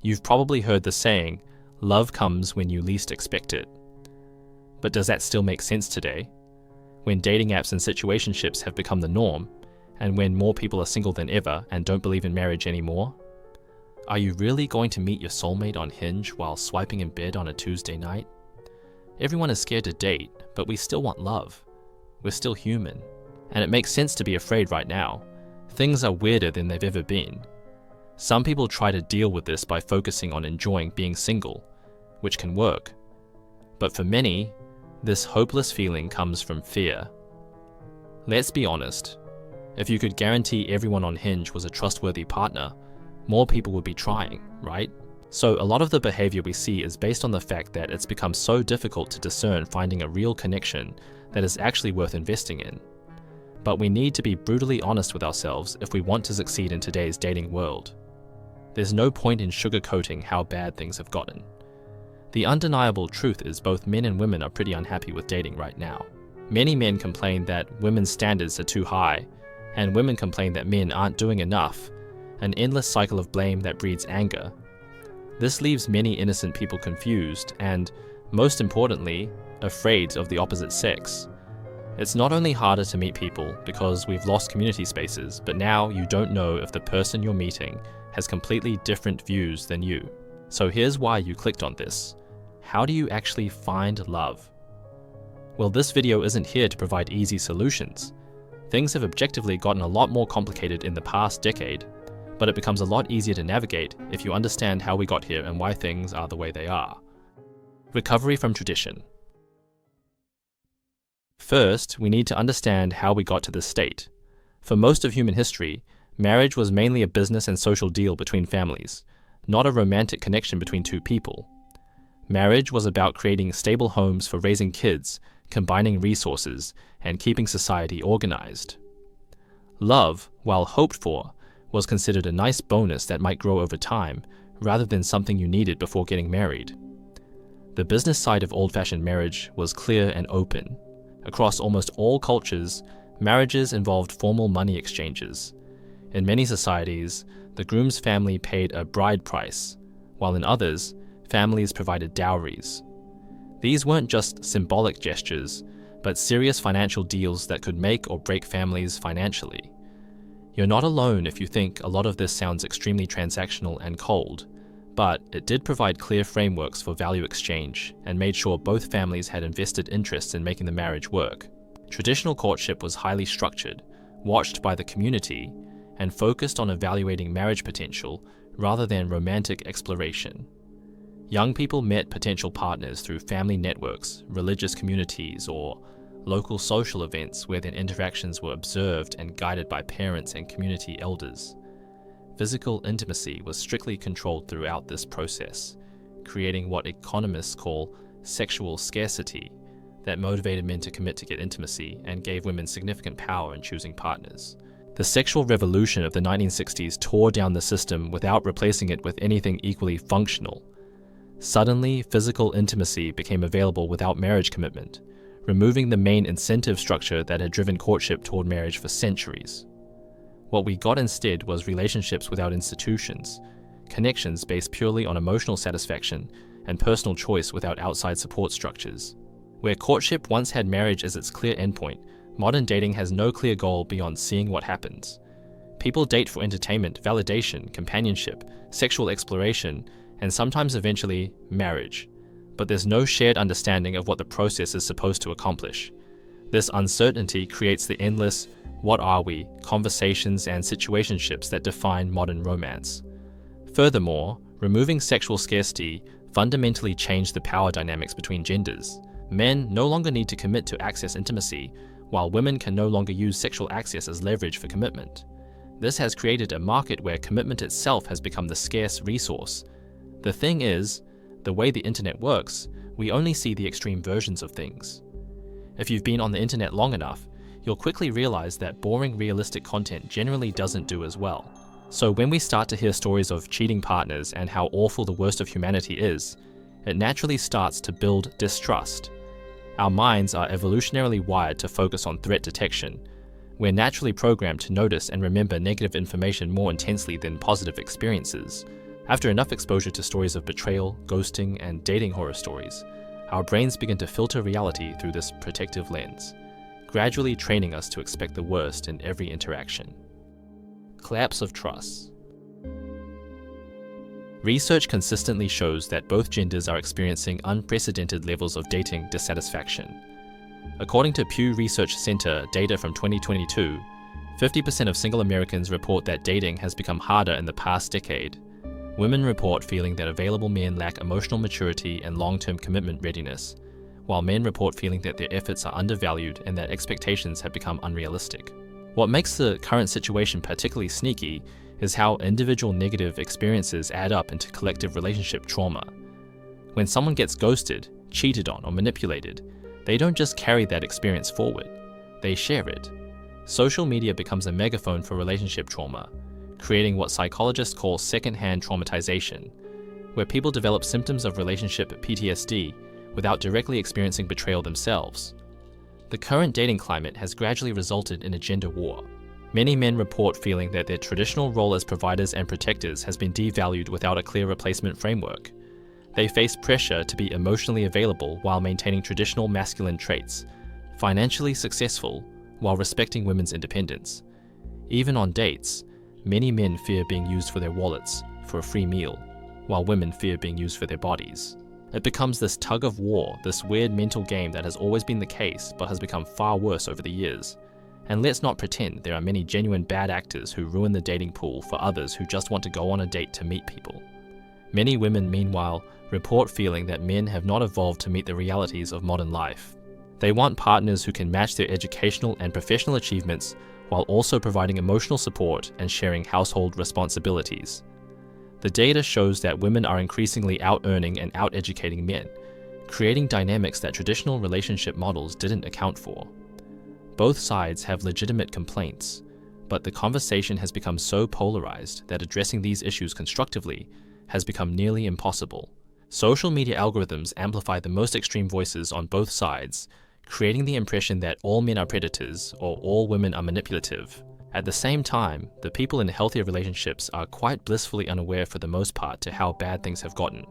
You've probably heard the saying, love comes when you least expect it. But does that still make sense today? When dating apps and situationships have become the norm, and when more people are single than ever and don't believe in marriage anymore? Are you really going to meet your soulmate on Hinge while swiping in bed on a Tuesday night? Everyone is scared to date, but we still want love. We're still human. And it makes sense to be afraid right now. Things are weirder than they've ever been. Some people try to deal with this by focusing on enjoying being single, which can work. But for many, this hopeless feeling comes from fear. Let's be honest. If you could guarantee everyone on Hinge was a trustworthy partner, more people would be trying, right? So a lot of the behavior we see is based on the fact that it's become so difficult to discern finding a real connection that is actually worth investing in. But we need to be brutally honest with ourselves if we want to succeed in today's dating world. There's no point in sugarcoating how bad things have gotten. The undeniable truth is both men and women are pretty unhappy with dating right now. Many men complain that women's standards are too high, and women complain that men aren't doing enough, an endless cycle of blame that breeds anger. This leaves many innocent people confused and, most importantly, afraid of the opposite sex. It's not only harder to meet people because we've lost community spaces, but now you don't know if the person you're meeting has completely different views than you. So here's why you clicked on this. How do you actually find love? Well, this video isn't here to provide easy solutions. Things have objectively gotten a lot more complicated in the past decade, but it becomes a lot easier to navigate if you understand how we got here and why things are the way they are. Recovery from tradition. First, we need to understand how we got to this state. For most of human history, marriage was mainly a business and social deal between families, not a romantic connection between two people. Marriage was about creating stable homes for raising kids, combining resources, and keeping society organized. Love, while hoped for, was considered a nice bonus that might grow over time, rather than something you needed before getting married. The business side of old-fashioned marriage was clear and open. Across almost all cultures, marriages involved formal money exchanges. In many societies, the groom's family paid a bride price, while in others, families provided dowries. These weren't just symbolic gestures, but serious financial deals that could make or break families financially. You're not alone if you think a lot of this sounds extremely transactional and cold, but it did provide clear frameworks for value exchange and made sure both families had invested interests in making the marriage work. Traditional courtship was highly structured, watched by the community, and focused on evaluating marriage potential rather than romantic exploration. Young people met potential partners through family networks, religious communities, or local social events where their interactions were observed and guided by parents and community elders. Physical intimacy was strictly controlled throughout this process, creating what economists call sexual scarcity that motivated men to commit to get intimacy and gave women significant power in choosing partners. The sexual revolution of the 1960s tore down the system without replacing it with anything equally functional. Suddenly, physical intimacy became available without marriage commitment, removing the main incentive structure that had driven courtship toward marriage for centuries. What we got instead was relationships without institutions, connections based purely on emotional satisfaction, and personal choice without outside support structures. Where courtship once had marriage as its clear endpoint, modern dating has no clear goal beyond seeing what happens. People date for entertainment, validation, companionship, sexual exploration, and sometimes eventually marriage. But there's no shared understanding of what the process is supposed to accomplish. This uncertainty creates the endless "what are we" conversations and situationships that define modern romance. Furthermore, removing sexual scarcity fundamentally changed the power dynamics between genders. Men no longer need to commit to access intimacy, while women can no longer use sexual access as leverage for commitment. This has created a market where commitment itself has become the scarce resource. The thing is, the way the internet works, we only see the extreme versions of things. If you've been on the internet long enough, you'll quickly realize that boring realistic content generally doesn't do as well. So when we start to hear stories of cheating partners and how awful the worst of humanity is, it naturally starts to build distrust. Our minds are evolutionarily wired to focus on threat detection. We're naturally programmed to notice and remember negative information more intensely than positive experiences. After enough exposure to stories of betrayal, ghosting, and dating horror stories, our brains begin to filter reality through this protective lens, gradually training us to expect the worst in every interaction. Collapse of trust. Research consistently shows that both genders are experiencing unprecedented levels of dating dissatisfaction. According to Pew Research Center data from 2022, 50% of single Americans report that dating has become harder in the past decade. Women report feeling that available men lack emotional maturity and long-term commitment readiness, while men report feeling that their efforts are undervalued and that expectations have become unrealistic. What makes the current situation particularly sneaky is how individual negative experiences add up into collective relationship trauma. When someone gets ghosted, cheated on, or manipulated, they don't just carry that experience forward, they share it. Social media becomes a megaphone for relationship trauma, creating what psychologists call second-hand traumatization, where people develop symptoms of relationship PTSD without directly experiencing betrayal themselves. The current dating climate has gradually resulted in a gender war. Many men report feeling that their traditional role as providers and protectors has been devalued without a clear replacement framework. They face pressure to be emotionally available while maintaining traditional masculine traits, financially successful while respecting women's independence. Even on dates, many men fear being used for their wallets for a free meal, while women fear being used for their bodies. It becomes this tug of war, this weird mental game that has always been the case but has become far worse over the years. And let's not pretend there are many genuine bad actors who ruin the dating pool for others who just want to go on a date to meet people. Many women, meanwhile, report feeling that men have not evolved to meet the realities of modern life. They want partners who can match their educational and professional achievements while also providing emotional support and sharing household responsibilities. The data shows that women are increasingly out-earning and out-educating men, creating dynamics that traditional relationship models didn't account for. Both sides have legitimate complaints, but the conversation has become so polarized that addressing these issues constructively has become nearly impossible. Social media algorithms amplify the most extreme voices on both sides, creating the impression that all men are predators or all women are manipulative. At the same time, the people in healthier relationships are quite blissfully unaware for the most part to how bad things have gotten,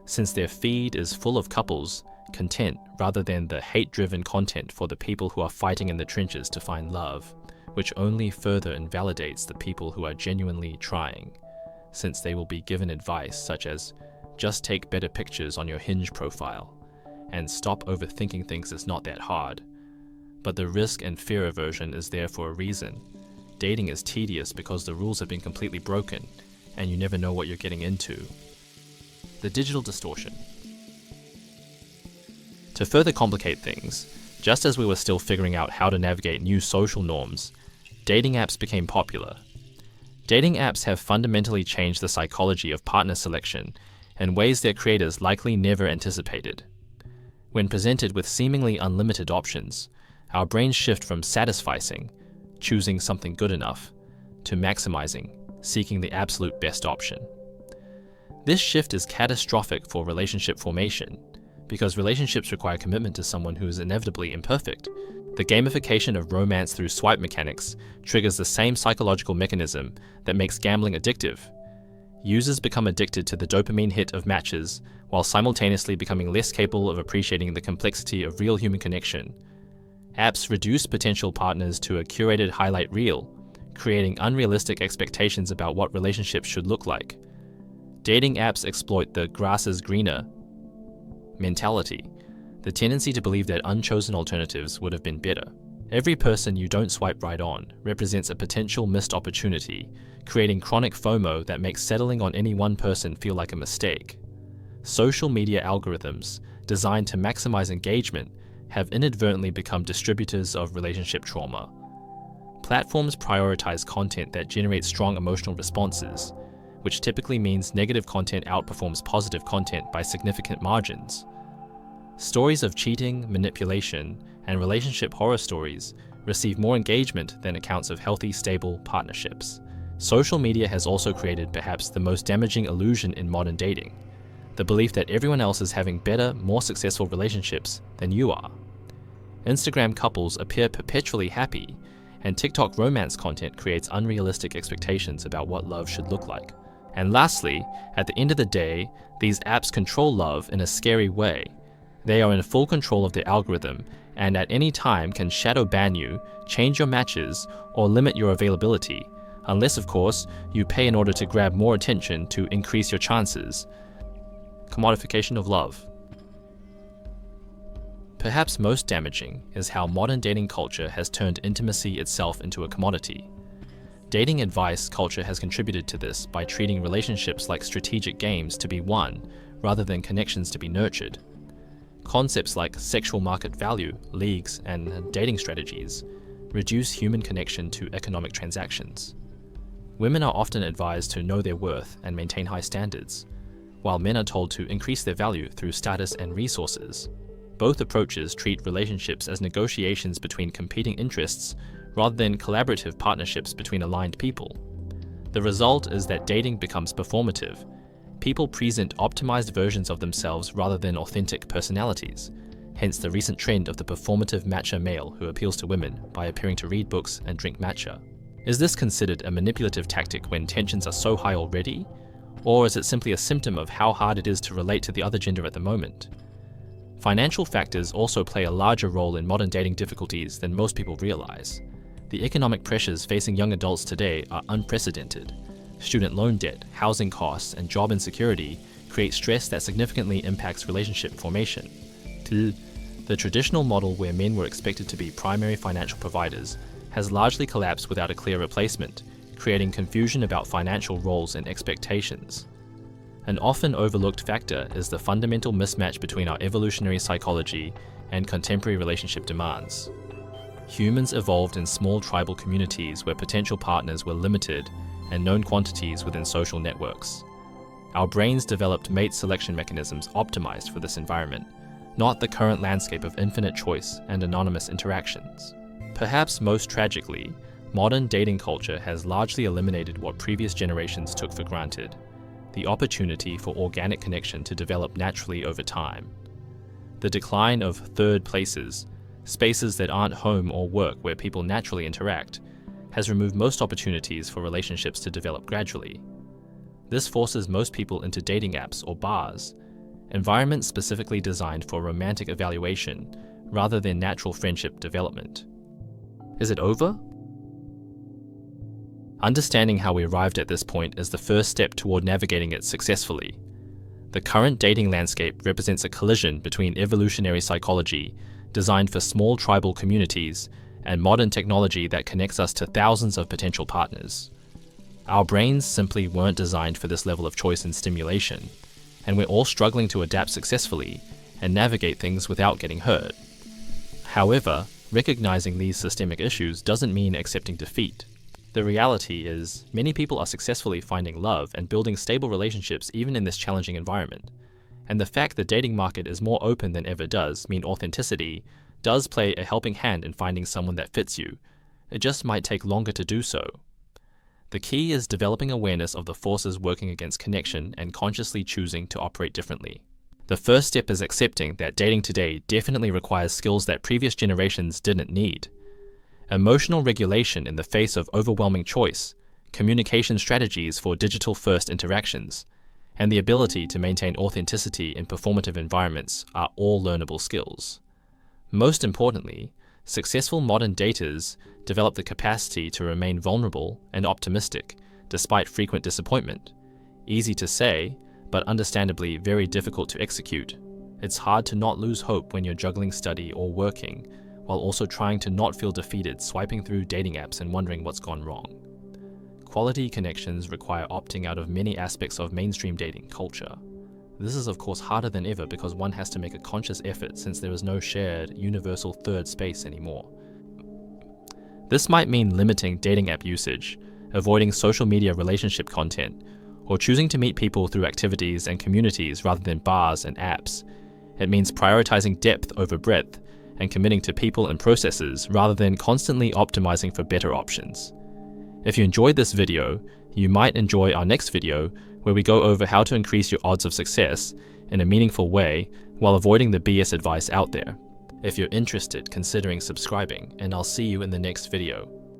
since their feed is full of couples content rather than the hate-driven content for the people who are fighting in the trenches to find love, which only further invalidates the people who are genuinely trying, since they will be given advice such as, just take better pictures on your Hinge profile, and stop overthinking things, it's not that hard. But the risk and fear aversion is there for a reason. Dating is tedious because the rules have been completely broken, and you never know what you're getting into. The digital distortion. To further complicate things, just as we were still figuring out how to navigate new social norms, dating apps became popular. Dating apps have fundamentally changed the psychology of partner selection in ways their creators likely never anticipated. When presented with seemingly unlimited options, our brains shift from satisficing, choosing something good enough, to maximizing, seeking the absolute best option. This shift is catastrophic for relationship formation, because relationships require commitment to someone who is inevitably imperfect. The gamification of romance through swipe mechanics triggers the same psychological mechanism that makes gambling addictive. Users become addicted to the dopamine hit of matches, while simultaneously becoming less capable of appreciating the complexity of real human connection. Apps reduce potential partners to a curated highlight reel, creating unrealistic expectations about what relationships should look like. Dating apps exploit the grass is greener mentality, the tendency to believe that unchosen alternatives would have been better. Every person you don't swipe right on represents a potential missed opportunity, creating chronic FOMO that makes settling on any one person feel like a mistake. Social media algorithms, designed to maximize engagement, have inadvertently become distributors of relationship trauma. Platforms prioritize content that generates strong emotional responses, which typically means negative content outperforms positive content by significant margins. Stories of cheating, manipulation, and relationship horror stories receive more engagement than accounts of healthy, stable partnerships. Social media has also created perhaps the most damaging illusion in modern dating, the belief that everyone else is having better, more successful relationships than you are. Instagram couples appear perpetually happy, and TikTok romance content creates unrealistic expectations about what love should look like. And lastly, at the end of the day, these apps control love in a scary way. They are in full control of the algorithm and at any time can shadow ban you, change your matches, or limit your availability, unless of course you pay in order to grab more attention to increase your chances. Commodification of love. Perhaps most damaging is how modern dating culture has turned intimacy itself into a commodity. Dating advice culture has contributed to this by treating relationships like strategic games to be won, rather than connections to be nurtured. Concepts like sexual market value, leagues, and dating strategies reduce human connection to economic transactions. Women are often advised to know their worth and maintain high standards, while men are told to increase their value through status and resources. Both approaches treat relationships as negotiations between competing interests rather than collaborative partnerships between aligned people. The result is that dating becomes performative. People present optimized versions of themselves rather than authentic personalities, hence the recent trend of the performative matcha male who appeals to women by appearing to read books and drink matcha. Is this considered a manipulative tactic when tensions are so high already? Or is it simply a symptom of how hard it is to relate to the other gender at the moment? Financial factors also play a larger role in modern dating difficulties than most people realize. The economic pressures facing young adults today are unprecedented. Student loan debt, housing costs, and job insecurity create stress that significantly impacts relationship formation. The traditional model where men were expected to be primary financial providers has largely collapsed without a clear replacement, creating confusion about financial roles and expectations. An often overlooked factor is the fundamental mismatch between our evolutionary psychology and contemporary relationship demands. Humans evolved in small tribal communities where potential partners were limited and known quantities within social networks. Our brains developed mate selection mechanisms optimized for this environment, not the current landscape of infinite choice and anonymous interactions. Perhaps most tragically, modern dating culture has largely eliminated what previous generations took for granted: the opportunity for organic connection to develop naturally over time. The decline of third places, spaces that aren't home or work where people naturally interact, has removed most opportunities for relationships to develop gradually. This forces most people into dating apps or bars, environments specifically designed for romantic evaluation rather than natural friendship development. Is it over? Understanding how we arrived at this point is the first step toward navigating it successfully. The current dating landscape represents a collision between evolutionary psychology, designed for small tribal communities, and modern technology that connects us to thousands of potential partners. Our brains simply weren't designed for this level of choice and stimulation, and we're all struggling to adapt successfully and navigate things without getting hurt. However, recognizing these systemic issues doesn't mean accepting defeat. The reality is, many people are successfully finding love and building stable relationships even in this challenging environment. And the fact the dating market is more open than ever does mean authenticity does play a helping hand in finding someone that fits you. It just might take longer to do so. The key is developing awareness of the forces working against connection and consciously choosing to operate differently. The first step is accepting that dating today definitely requires skills that previous generations didn't need. Emotional regulation in the face of overwhelming choice, communication strategies for digital-first interactions, and the ability to maintain authenticity in performative environments are all learnable skills. Most importantly, successful modern daters develop the capacity to remain vulnerable and optimistic despite frequent disappointment. Easy to say, but understandably very difficult to execute. It's hard to not lose hope when you're juggling study or working, while also trying to not feel defeated swiping through dating apps and wondering what's gone wrong. Quality connections require opting out of many aspects of mainstream dating culture. This is of course harder than ever because one has to make a conscious effort since there is no shared, universal third space anymore. This might mean limiting dating app usage, avoiding social media relationship content, or choosing to meet people through activities and communities rather than bars and apps. It means prioritizing depth over breadth and committing to people and processes rather than constantly optimizing for better options. If you enjoyed this video, you might enjoy our next video where we go over how to increase your odds of success in a meaningful way while avoiding the BS advice out there. If you're interested, considering subscribing, and I'll see you in the next video.